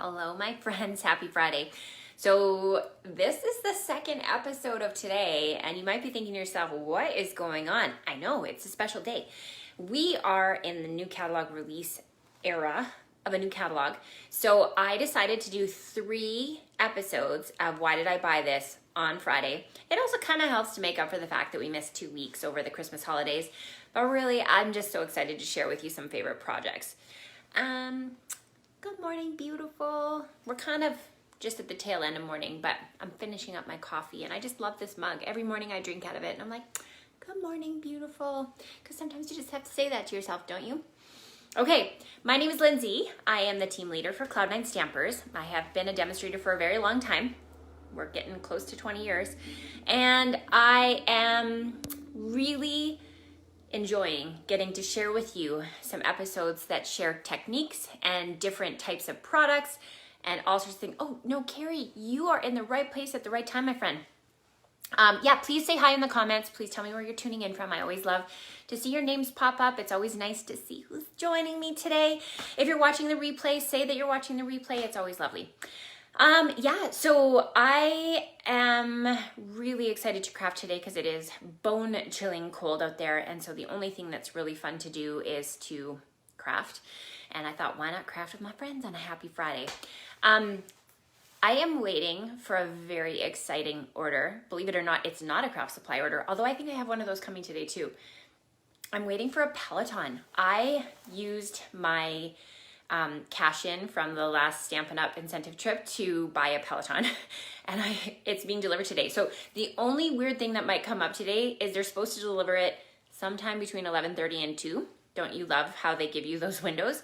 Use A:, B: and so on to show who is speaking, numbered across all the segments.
A: Hello, my friends. Happy Friday. So this is the second episode of today, and you might be thinking to yourself, what is going on? I know, it's a special day. We are in the new catalog release era of a new catalog. So I decided to do 3 episodes of Why Did I Buy This on Friday. It also kind of helps to make up for the fact that we missed 2 weeks over the Christmas holidays. But really, I'm just so excited to share with you some favorite projects. Good morning, beautiful. We're kind of just at the tail end of morning, but I'm finishing up my coffee and I just love this mug. Every morning I drink out of it and I'm like, good morning, beautiful. Because sometimes you just have to say that to yourself, don't you? Okay, my name is Lindsay. I am the team leader for Cloud9 Stampers. I have been a demonstrator for a very long time. We're getting close to 20 years. And I am really enjoying getting to share with you some episodes that share techniques and different types of products and all sorts of things. Oh, no, Carrie, you are in the right place at the right time, my friend. Yeah, please say hi in the comments. Please tell me where you're tuning in from. I always love to see your names pop up. It's always nice to see who's joining me today. If you're watching the replay, say that you're watching the replay. It's always lovely. Yeah, so I am really excited to craft today because it is bone-chilling cold out there, and so the only thing that's really fun to do is to craft. And I thought, why not craft with my friends on a happy Friday? I am waiting for a very exciting order. Believe it or not, it's not a craft supply order, although I think I have one of those coming today too. I'm waiting for a Peloton. I used my cash in from the last Stampin' Up! Incentive trip to buy a Peloton, and it's being delivered today. So the only weird thing that might come up today is they're supposed to deliver it sometime between 11:30 and 2. Don't you love how they give you those windows?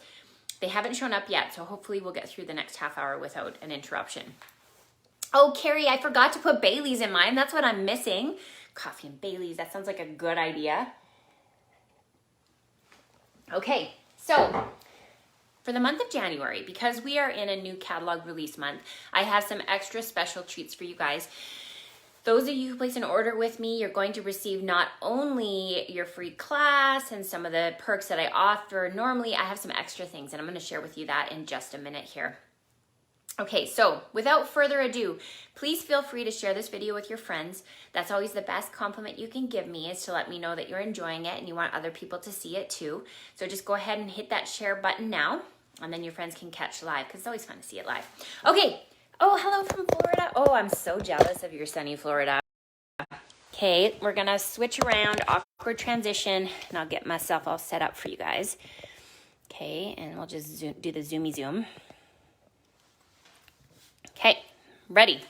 A: They haven't shown up yet, so hopefully we'll get through the next half hour without an interruption. Oh, Carrie, I forgot to put Bailey's in mine. That's what I'm missing. Coffee and Bailey's, that sounds like a good idea. Okay, so for the month of January, because we are in a new catalog release month, I have some extra special treats for you guys. Those of you who place an order with me, you're going to receive not only your free class and some of the perks that I offer normally, I have some extra things, and I'm going to share with you that in just a minute here. Okay, so without further ado, please feel free to share this video with your friends. That's always the best compliment you can give me, is to let me know that you're enjoying it and you want other people to see it too. So just go ahead and hit that share button now, and then your friends can catch live, because it's always fun to see it live. Okay. Oh, hello from Florida. Oh, I'm so jealous of your sunny Florida. Okay, we're going to switch around, awkward transition, and I'll get myself all set up for you guys. Okay, and we'll just do the zoomy zoom. Okay, ready.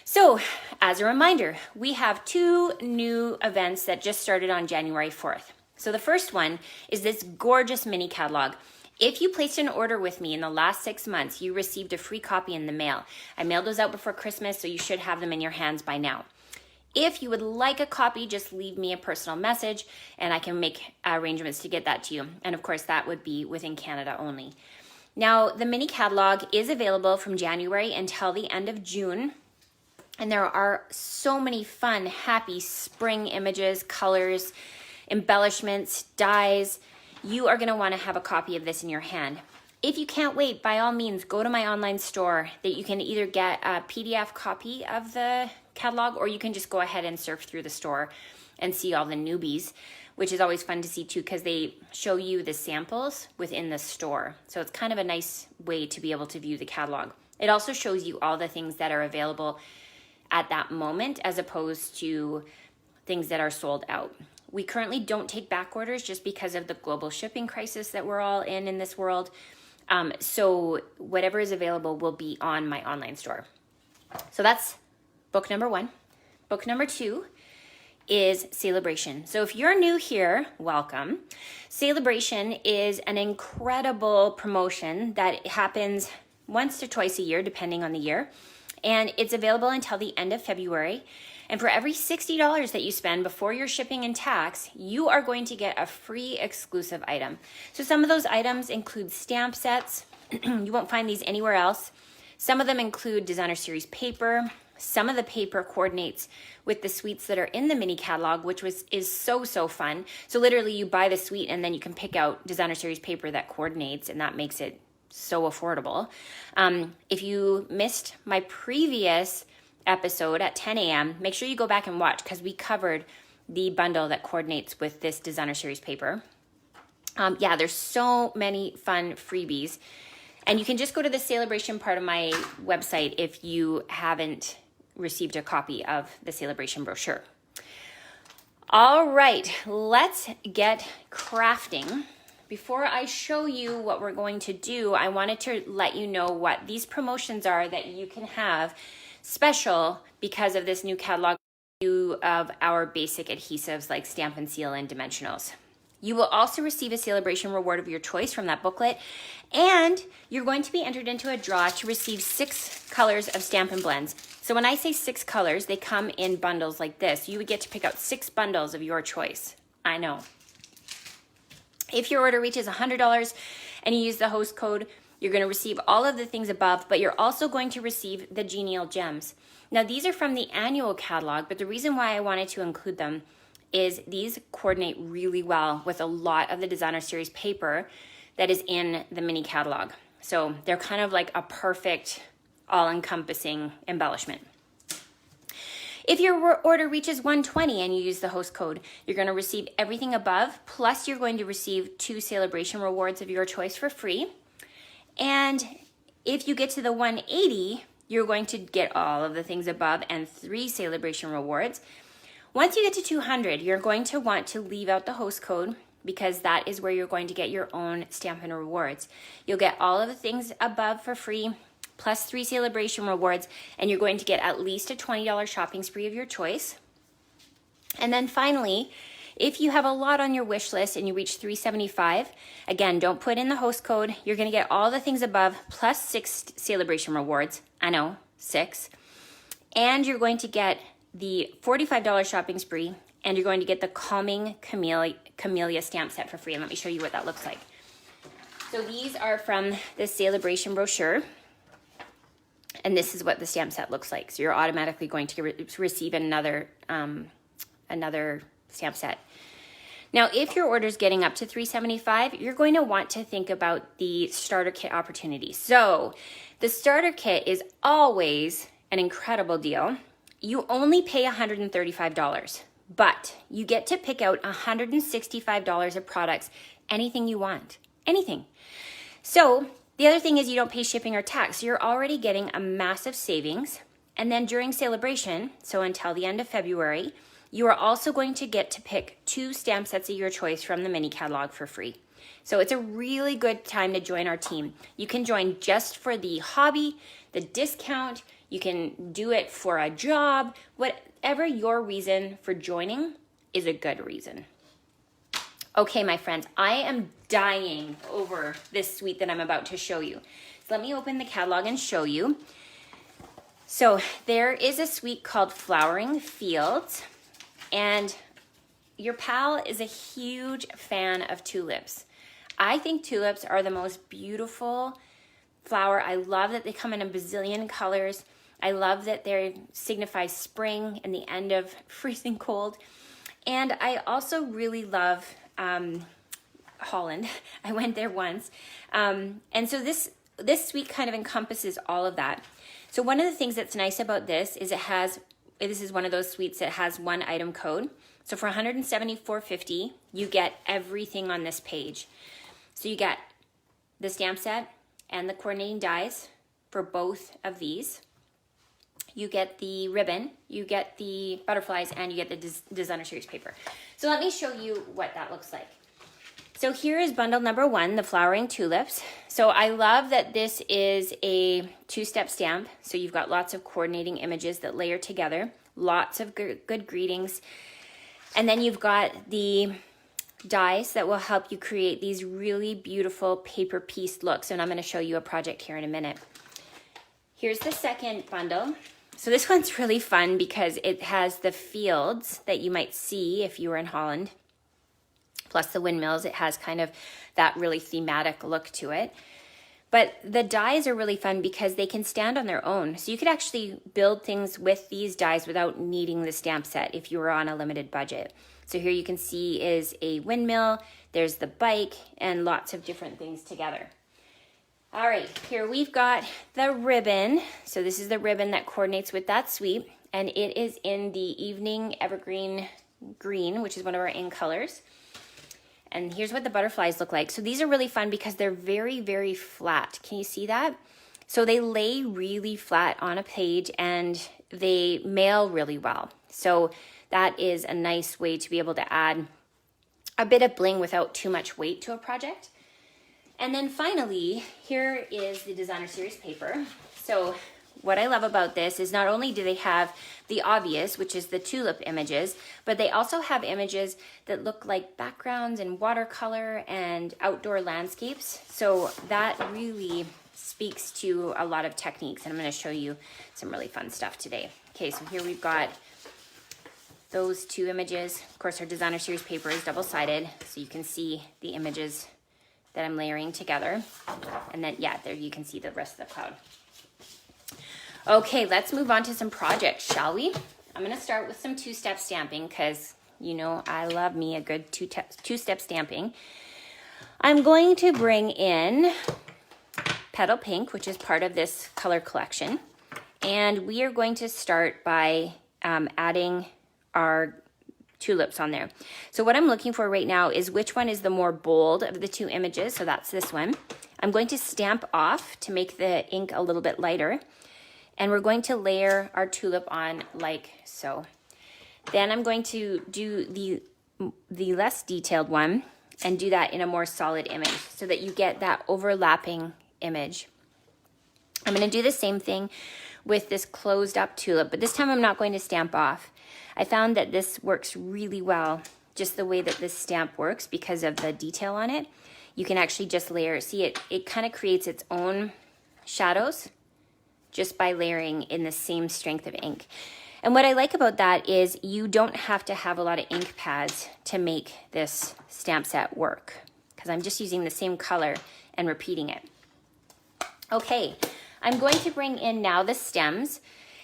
A: So, as a reminder, we have 2 new events that just started on January 4th. So the first one is this gorgeous mini catalog. If you placed an order with me in the last 6 months, you received a free copy in the mail. I mailed those out before Christmas, so you should have them in your hands by now. If you would like a copy, just leave me a personal message and I can make arrangements to get that to you. And of course, that would be within Canada only. Now, the mini catalog is available from January until the end of June. And there are so many fun, happy spring images, colors, embellishments, dies. You are going to want to have a copy of this in your hand. If you can't wait, by all means, go to my online store that you can either get a PDF copy of the catalog, or you can just go ahead and surf through the store and see all the newbies, which is always fun to see too, because they show you the samples within the store. So it's kind of a nice way to be able to view the catalog. It also shows you all the things that are available at that moment, as opposed to things that are sold out. We currently don't take back orders just because of the global shipping crisis that we're all in this world. So whatever is available will be on my online store. So that's book number 1. Book number 2 is Celebration. So if you're new here, welcome. Celebration is an incredible promotion that happens once or twice a year, depending on the year. And it's available until the end of February. And for every $60 that you spend before your shipping and tax, you are going to get a free exclusive item. So some of those items include stamp sets. You won't find these anywhere else. Some of them include designer series paper. Some of the paper coordinates with the suites that are in the mini catalog, which is so fun. So literally you buy the suite and then you can pick out designer series paper that coordinates, and that makes it so affordable. If you missed my previous episode at 10 a.m., make sure you go back and watch because we covered the bundle that coordinates with this designer series paper. Yeah, there's so many fun freebies. And you can just go to the celebration part of my website if you haven't received a copy of the celebration brochure. All right, let's get crafting. Before I show you what we're going to do, I wanted to let you know what these promotions are that you can have special because of this new catalog of our basic adhesives like Stamp and Seal and Dimensionals. You will also receive a celebration reward of your choice from that booklet, and you're going to be entered into a draw to receive 6 colors of Stampin' Blends. So when I say 6 colors, they come in bundles like this. You would get to pick out 6 bundles of your choice. I know. If your order reaches $100 and you use the host code, you're going to receive all of the things above, but you're also going to receive the Genial Gems. Now, these are from the annual catalog, but the reason why I wanted to include them is these coordinate really well with a lot of the designer series paper that is in the mini catalog. So they're kind of like a perfect all-encompassing embellishment. If your order reaches $120 and you use the host code, you're going to receive everything above, plus you're going to receive 2 celebration rewards of your choice for free. And if you get to the $180, you're going to get all of the things above and 3 celebration rewards. Once you get to $200, you're going to want to leave out the host code because that is where you're going to get your own Stampin' Rewards. You'll get all of the things above for free, plus 3 celebration rewards, and you're going to get at least a $20 shopping spree of your choice. And then finally, if you have a lot on your wish list and you reach $375, again, don't put in the host code. You're going to get all the things above plus 6 celebration rewards. I know, 6. And you're going to get the $45 shopping spree, and you're going to get the Calming Camellia stamp set for free. And let me show you what that looks like. So these are from the celebration brochure, and this is what the stamp set looks like. So you're automatically going to receive another stamp set. Now, if your order is getting up to $375, you're going to want to think about the starter kit opportunity. So the starter kit is always an incredible deal. You only pay $135, but you get to pick out $165 of products, anything you want, anything. So the other thing is you don't pay shipping or tax. So you're already getting a massive savings. And then during celebration, so until the end of February, you are also going to get to pick 2 stamp sets of your choice from the mini catalog for free. So it's a really good time to join our team. You can join just for the hobby, the discount. You can do it for a job. Whatever your reason for joining is a good reason. Okay, my friends, I am dying over this suite that I'm about to show you. So let me open the catalog and show you. So there is a suite called Flowering Fields, and your pal is a huge fan of tulips. I think tulips are the most beautiful flower. I love that they come in a bazillion colors. I love that they signify spring and the end of freezing cold. And I also really love Holland. I went there once. And so this suite kind of encompasses all of that. So one of the things that's nice about this is this is one of those suites that has one item code. So for $174.50, you get everything on this page. So you get the stamp set and the coordinating dies for both of these. You get the ribbon, you get the butterflies, and you get the designer series paper. So let me show you what that looks like. So here is bundle number 1, the flowering tulips. So I love that this is a 2-step stamp. So you've got lots of coordinating images that layer together, lots of good greetings. And then you've got the dies that will help you create these really beautiful paper piece looks. And I'm going to show you a project here in a minute. Here's the second bundle. So this one's really fun because it has the fields that you might see if you were in Holland, plus the windmills. It has kind of that really thematic look to it. But the dies are really fun because they can stand on their own. So you could actually build things with these dies without needing the stamp set if you were on a limited budget. So here you can see is a windmill, there's the bike, and lots of different things together. All right, here we've got the ribbon. So this is the ribbon that coordinates with that sweep, and it is in the Evening Evergreen Green, which is one of our in colors. And here's what the butterflies look like. So these are really fun because they're very, very flat. Can you see that? So they lay really flat on a page and they mail really well. So that is a nice way to be able to add a bit of bling without too much weight to a project. And then finally, here is the designer series paper. So what I love about this is not only do they have the obvious, which is the tulip images, but they also have images that look like backgrounds and watercolor and outdoor landscapes. So that really speaks to a lot of techniques, and I'm going to show you some really fun stuff today. Okay, so here we've got those two images. Of course, our designer series paper is double-sided, so you can see the images that I'm layering together. And then, yeah, there you can see the rest of the cloud. Okay, let's move on to some projects, shall we? I'm gonna start with some two-step stamping because, you know, I love me a good two-step stamping. I'm going to bring in Petal Pink, which is part of this color collection. And we are going to start by adding our tulips on there. So what I'm looking for right now is which one is the more bold of the two images. So that's this one. I'm going to stamp off to make the ink a little bit lighter. And we're going to layer our tulip on like so. Then I'm going to do the less detailed one and do that in a more solid image so that you get that overlapping image. I'm going to do the same thing with this closed up tulip, but this time I'm not going to stamp off. I found that this works really well, just the way that this stamp works because of the detail on it. You can actually just layer, see it kind of creates its own shadows just by layering in the same strength of ink. And what I like about that is you don't have to have a lot of ink pads to make this stamp set work because I'm just using the same color and repeating it. Okay, I'm going to bring in now the stems.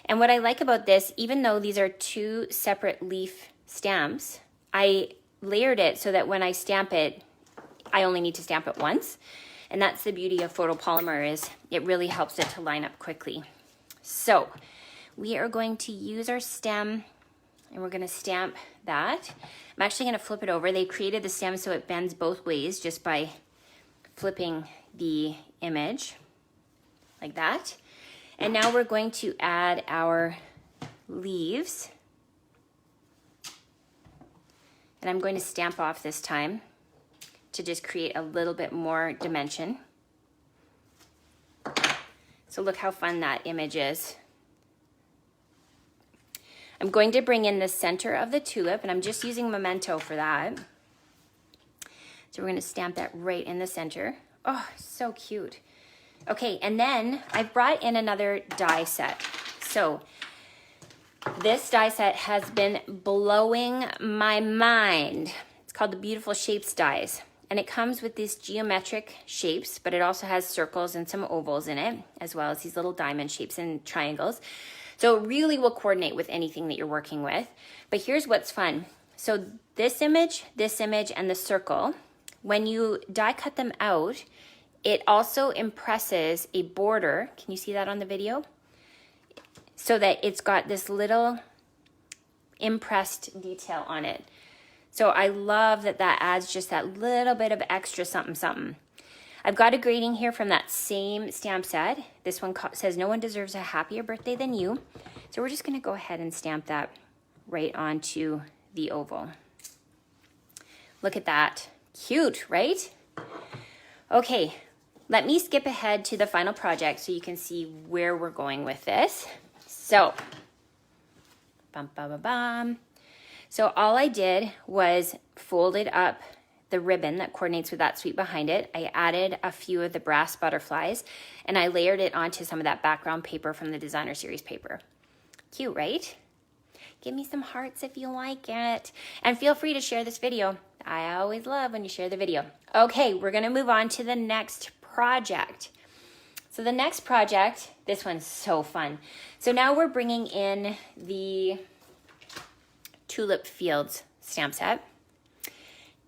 A: And what I like about this, even though these are two separate leaf stamps, I layered it so that when I stamp it, I only need to stamp it once. And that's the beauty of photopolymer, is it really helps it to line up quickly. So we are going to use our stem and we're going to stamp that. I'm actually going to flip it over. They created the stem so it bends both ways just by flipping the image like that. And now we're going to add our leaves. And I'm going to stamp off this time to just create a little bit more dimension. So look how fun that image is. I'm going to bring in the center of the tulip, and I'm just using Memento for that. So we're going to stamp that right in the center. Oh, so cute. Okay, and then I've brought in another die set. So this die set has been blowing my mind. It's called the Beautiful Shapes dies. And it comes with these geometric shapes, but it also has circles and some ovals in it, as well as these little diamond shapes and triangles. So it really will coordinate with anything that you're working with. But here's what's fun. So this image, and the circle, when you die cut them out, it also impresses a border. Can you see that on the video? So that it's got this little impressed detail on it. So I love that that adds just that little bit of extra something something. I've got a grading here from that same stamp set. This one says, "No one deserves a happier birthday than you." So we're just gonna go ahead and stamp that right onto the oval. Look at that. Cute, right? Okay, let me skip ahead to the final project so you can see where we're going with this. So, bum, bum, bum, bum. So all I did was folded up the ribbon that coordinates with that sweep behind it. I added a few of the brass butterflies and I layered it onto some of that background paper from the designer series paper. Cute, right? Give me some hearts if you like it. And feel free to share this video. I always love when you share the video. Okay, we're gonna move on to the next project. So the next project, this one's so fun. So now we're bringing in the Tulip Fields stamp set.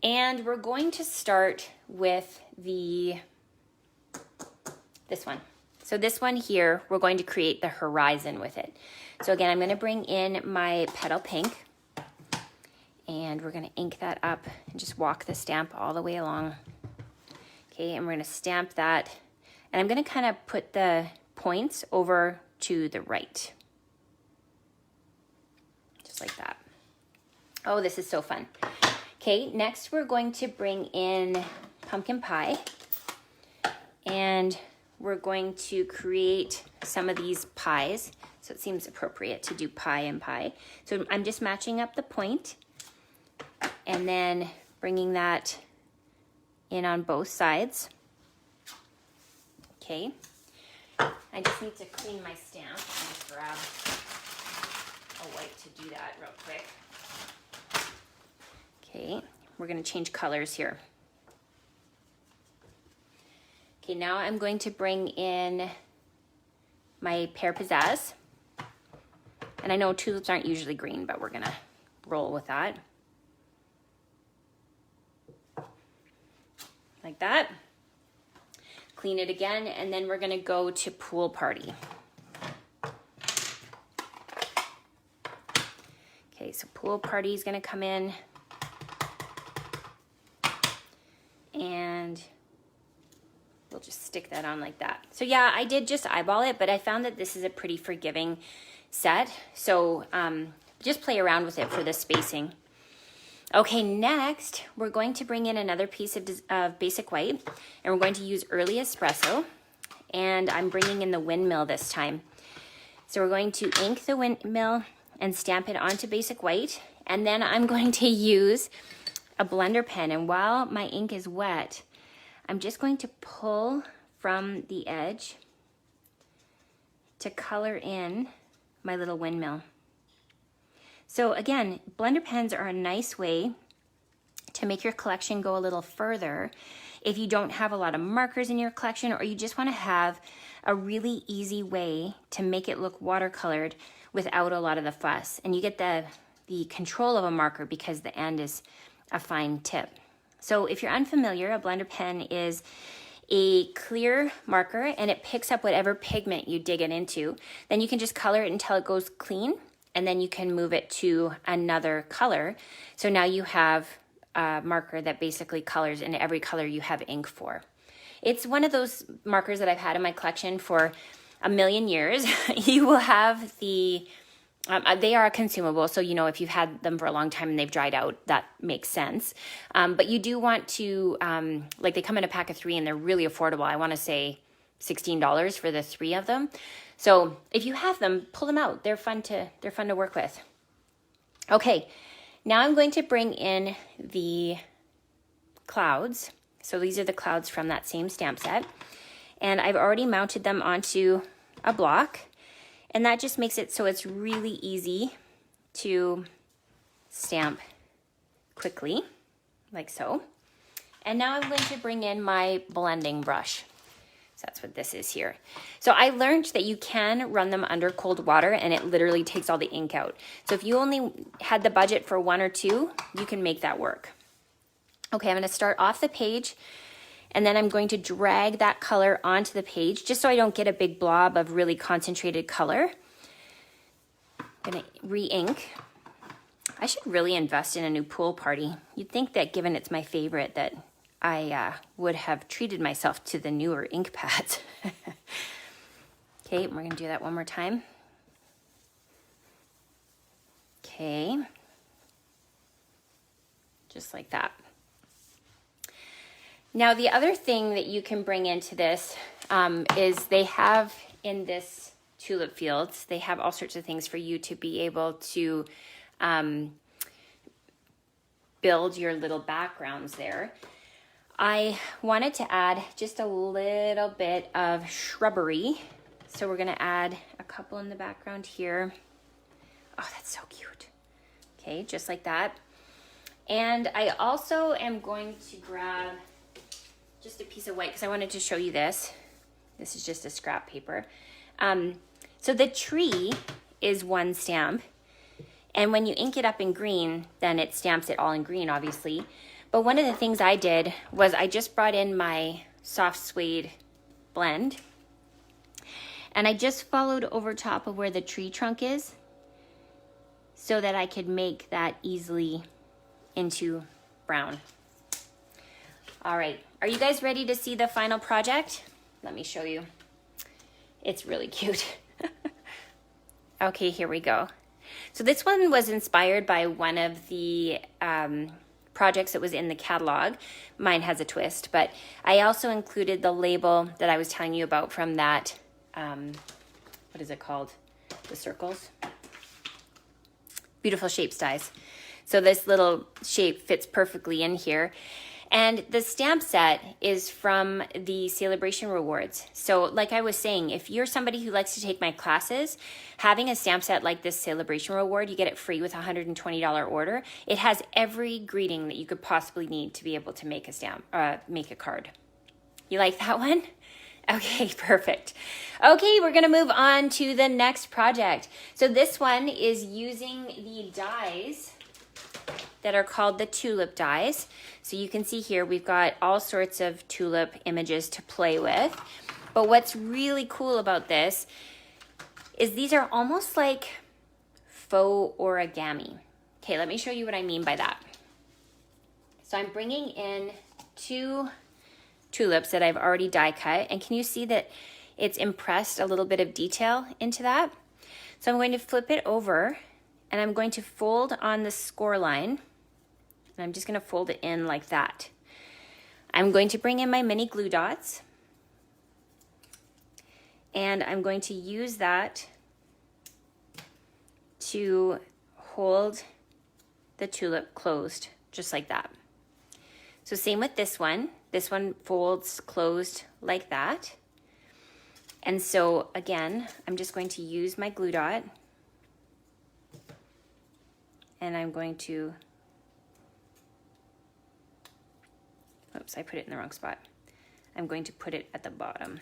A: And we're going to start with the this one. So this one here, we're going to create the horizon with it. So again, I'm going to bring in my petal pink, and we're going to ink that up and just walk the stamp all the way along. Okay, and we're going to stamp that, and I'm going to kind of put the points over to the right. Just like that. Oh, this is so fun. Okay, next we're going to bring in pumpkin pie, and we're going to create some of these pies. So it seems appropriate to do pie and pie. So I'm just matching up the point and then bringing that in on both sides. Okay. I just need to clean my stamp. I'll just grab a wipe to do that real quick. Okay, we're going to change colors here. Okay, now I'm going to bring in my pear pizzazz. And I know tulips aren't usually green, but we're going to roll with that. Like that. Clean it again, and then we're going to go to Pool Party. Okay, so Pool Party is going to come in. And we'll just stick that on like that. So yeah, I did just eyeball it, but I found that this is a pretty forgiving set. So just play around with it for the spacing. Okay, next we're going to bring in another piece of basic white, and we're going to use early espresso, and I'm bringing in the windmill this time. So we're going to ink the windmill and stamp it onto basic white, and then I'm going to use a blender pen, and while my ink is wet, I'm just going to pull from the edge to color in my little windmill. So again, blender pens are a nice way to make your collection go a little further if you don't have a lot of markers in your collection, or you just want to have a really easy way to make it look watercolored without a lot of the fuss. And you get the control of a marker because the end is a fine tip. So if you're unfamiliar, a blender pen is a clear marker, and it picks up whatever pigment you dig it into. Then you can just color it until it goes clean, and then you can move it to another color. So now you have a marker that basically colors in every color you have ink for. It's one of those markers that I've had in my collection for a million years. You will have the they are consumable, so you know if you've had them for a long time and they've dried out, that makes sense. But you do want to, like, they come in a pack of 3 and they're really affordable. I want to say $16 for the 3 of them. So if you have them, pull them out. They're fun to work with. Okay, now I'm going to bring in the clouds. So these are the clouds from that same stamp set, and I've already mounted them onto a block. And that just makes it so it's really easy to stamp quickly, like so. And now I'm going to bring in my blending brush. So that's what this is here. So I learned that you can run them under cold water, and it literally takes all the ink out. So if you only had the budget for 1 or 2, you can make that work. Okay, I'm going to start off the page, and then I'm going to drag that color onto the page just so I don't get a big blob of really concentrated color. I'm going to re-ink. I should really invest in a new Pool Party. You'd think that given it's my favorite that I would have treated myself to the newer ink pads. Okay, we're going to do that one more time. Okay. Just like that. Now, the other thing that you can bring into this is they have in this tulip fields, they have all sorts of things for you to be able to build your little backgrounds there. I wanted to add just a little bit of shrubbery. So we're going to add a couple in the background here. Oh, that's so cute. Okay, just like that. And I also am going to grab just a piece of white because I wanted to show you this. This is just a scrap paper. So the tree is one stamp, and when you ink it up in green, then it stamps it all in green, obviously. But one of the things I did was I just brought in my soft suede blend, And I just followed over top of where the tree trunk is so that I could make that easily into brown. All right, are you guys ready to see the final project? Let me show you. It's really cute. Okay, here we go. So this one was inspired by one of the projects that was in the catalog. Mine has a twist, but I also included the label that I was telling you about from that, what is it called? The circles. Beautiful Shapes Dies. So this little shape fits perfectly in here. And the stamp set is from the Celebration Rewards. So like I was saying, if you're somebody who likes to take my classes, having a stamp set like this Celebration Reward, you get it free with a $120 order. It has every greeting that you could possibly need to be able to make a stamp, make a card. You like that one? Okay, perfect. Okay, we're gonna move on to the next project. So this one is using the dies that are called the Tulip Dies. So you can see here, we've got all sorts of tulip images to play with. But what's really cool about this is these are almost like faux origami. Okay, let me show you what I mean by that. So I'm bringing in 2 tulips that I've already die cut. And can you see that it's impressed a little bit of detail into that? So I'm going to flip it over and I'm going to fold on the score line. And I'm just going to fold it in like that. I'm going to bring in my mini glue dots. And I'm going to use that to hold the tulip closed, just like that. So same with this one. This one folds closed like that. And so again, I'm just going to use my glue dot. And I'm going to, oops, I put it in the wrong spot. I'm going to put it at the bottom.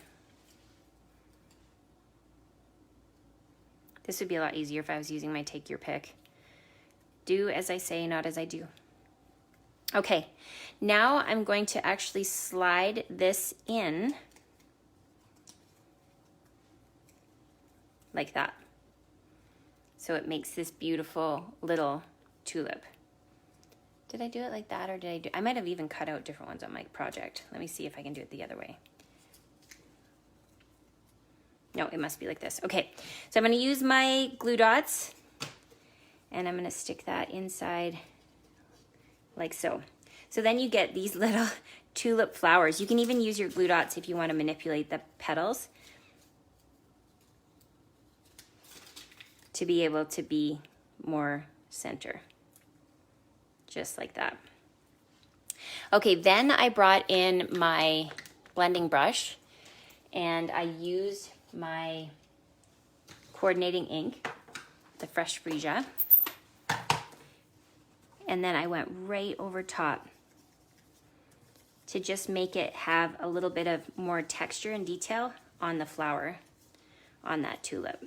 A: This would be a lot easier if I was using my take your pick. Do as I say, not as I do. Okay, now I'm going to actually slide this in like that. So it makes this beautiful little tulip. Did I do it like that or did I do, I might have even cut out different ones on my project. Let me see if I can do it the other way. No, it must be like this. Okay, so I'm gonna use my glue dots and I'm gonna stick that inside like so. So then you get these little tulip flowers. You can even use your glue dots if you wanna manipulate the petals to be able to be more center, just like that. Okay, then I brought in my blending brush and I used my coordinating ink, the Fresh Freesia, and then I went right over top to just make it have a little bit of more texture and detail on the flower, on that tulip,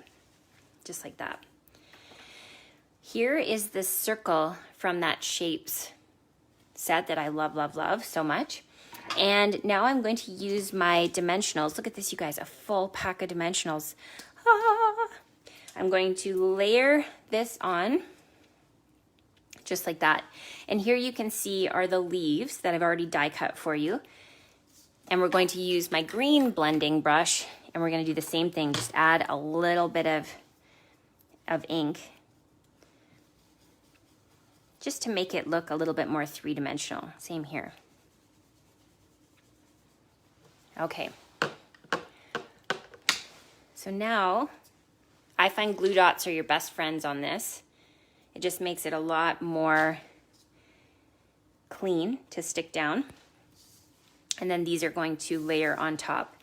A: just like that. Here is this circle from that Shapes set that I love, love, love so much. And now I'm going to use my dimensionals. Look at this, you guys, a full pack of dimensionals. Ah! I'm going to layer this on just like that. And here you can see are the leaves that I've already die cut for you. And we're going to use my green blending brush and we're going to do the same thing, just add a little bit of ink just to make it look a little bit more three-dimensional. Same here. Okay. So now I find glue dots are your best friends on this. It just makes it a lot more clean to stick down. And then these are going to layer on top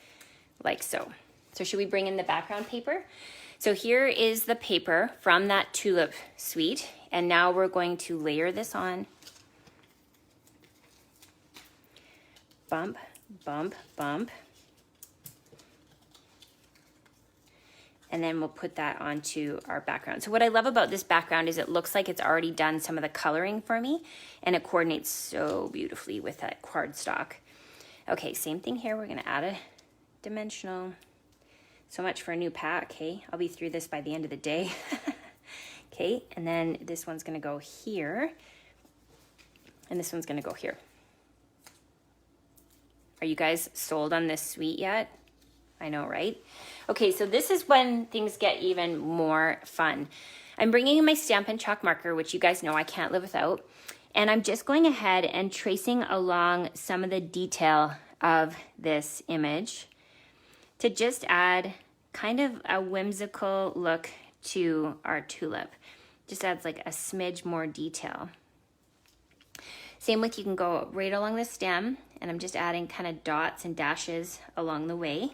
A: like so. So should we bring in the background paper? So here is the paper from that tulip suite. And now we're going to layer this on. Bump, bump, bump. And then we'll put that onto our background. So what I love about this background is it looks like it's already done some of the coloring for me and it coordinates so beautifully with that cardstock. Okay, same thing here. We're gonna add a dimensional. So much for a new pack, okay? I'll be through this by the end of the day. Okay, and then this one's gonna go here, and this one's gonna go here. Are you guys sold on this suite yet? I know, right? Okay, so this is when things get even more fun. I'm bringing in my Stampin' Chalk marker, which you guys know I can't live without. And I'm just going ahead and tracing along some of the detail of this image to just add kind of a whimsical look to our tulip. Just adds like a smidge more detail. Same with, you can go right along the stem, and I'm just adding kind of dots and dashes along the way.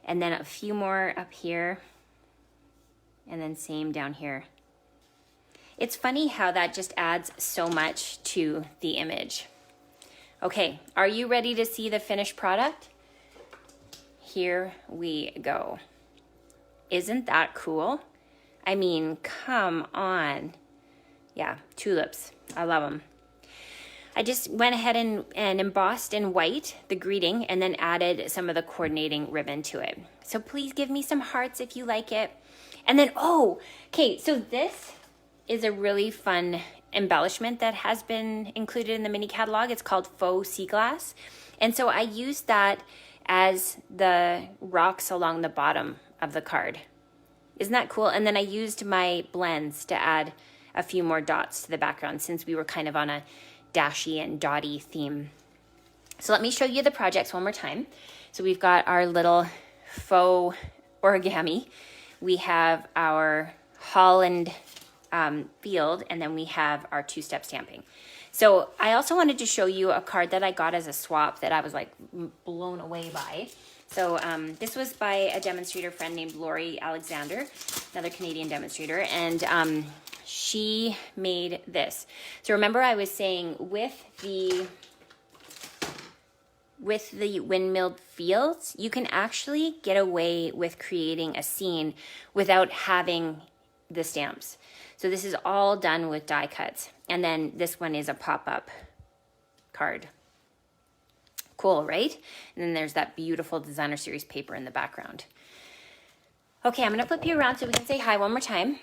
A: And then a few more up here, and then same down here. It's funny how that just adds so much to the image. Okay, are you ready to see the finished product? Here we go. Isn't that cool? I mean, come on. Yeah, tulips, I love them. I just went ahead and embossed in white the greeting, and then added some of the coordinating ribbon to it. So please give me some hearts if you like it. And then, oh, okay, so this is a really fun embellishment that has been included in the mini catalog. It's called Faux Sea Glass. And so I used that as the rocks along the bottom of the card. Isn't that cool? And then I used my blends to add a few more dots to the background, since we were kind of on a dashy and dotty theme. So let me show you the projects one more time. So we've got our little faux origami. We have our Holland field, and then we have our two-step stamping. So I also wanted to show you a card that I got as a swap that I was like blown away by. So this was by a demonstrator friend named Lori Alexander, another Canadian demonstrator, and she made this. So remember I was saying with the windmilled fields, you can actually get away with creating a scene without having the stamps. So this is all done with die cuts. And then this one is a pop-up card. Cool, right? And then there's that beautiful designer series paper in the background. Okay, I'm gonna flip you around so we can say hi one more time.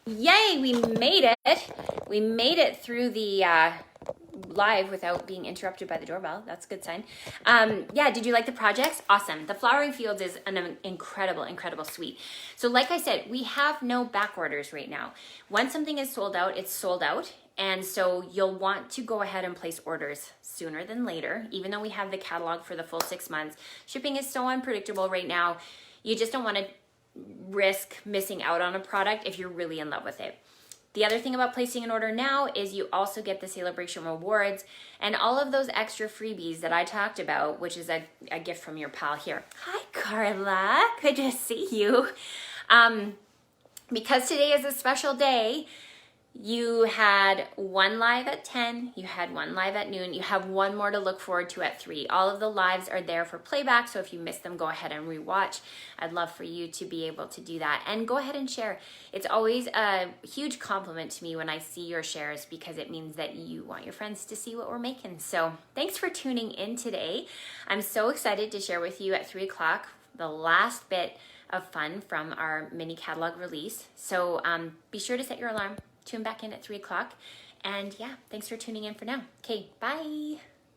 A: Yay, we made it. We made it through the live without being interrupted by the doorbell. That's a good sign. Yeah, did you like the projects? Awesome. The Flowering Fields is an incredible, incredible suite. So like I said, we have no back orders right now. Once something is sold out, it's sold out. And so you'll want to go ahead and place orders sooner than later, even though we have the catalog for the full 6 months. Shipping is so unpredictable right now. You just don't want to risk missing out on a product if you're really in love with it. The other thing about placing an order now is you also get the celebration rewards and all of those extra freebies that I talked about, which is a gift from your pal here. Hi, Carla. Good to see you. Because today is a special day, you had one live at 10, you had one live at noon, you have one more to look forward to at 3. All of the lives are there for playback, so if you missed them, go ahead and rewatch. I'd love for you to be able to do that. And go ahead and share. It's always a huge compliment to me when I see your shares, because it means that you want your friends to see what we're making. So thanks for tuning in today. I'm so excited to share with you at 3 o'clock the last bit of fun from our mini catalog release. So be sure to set your alarm. Tune back in at 3 o'clock. And yeah, thanks for tuning in for now. Okay, bye.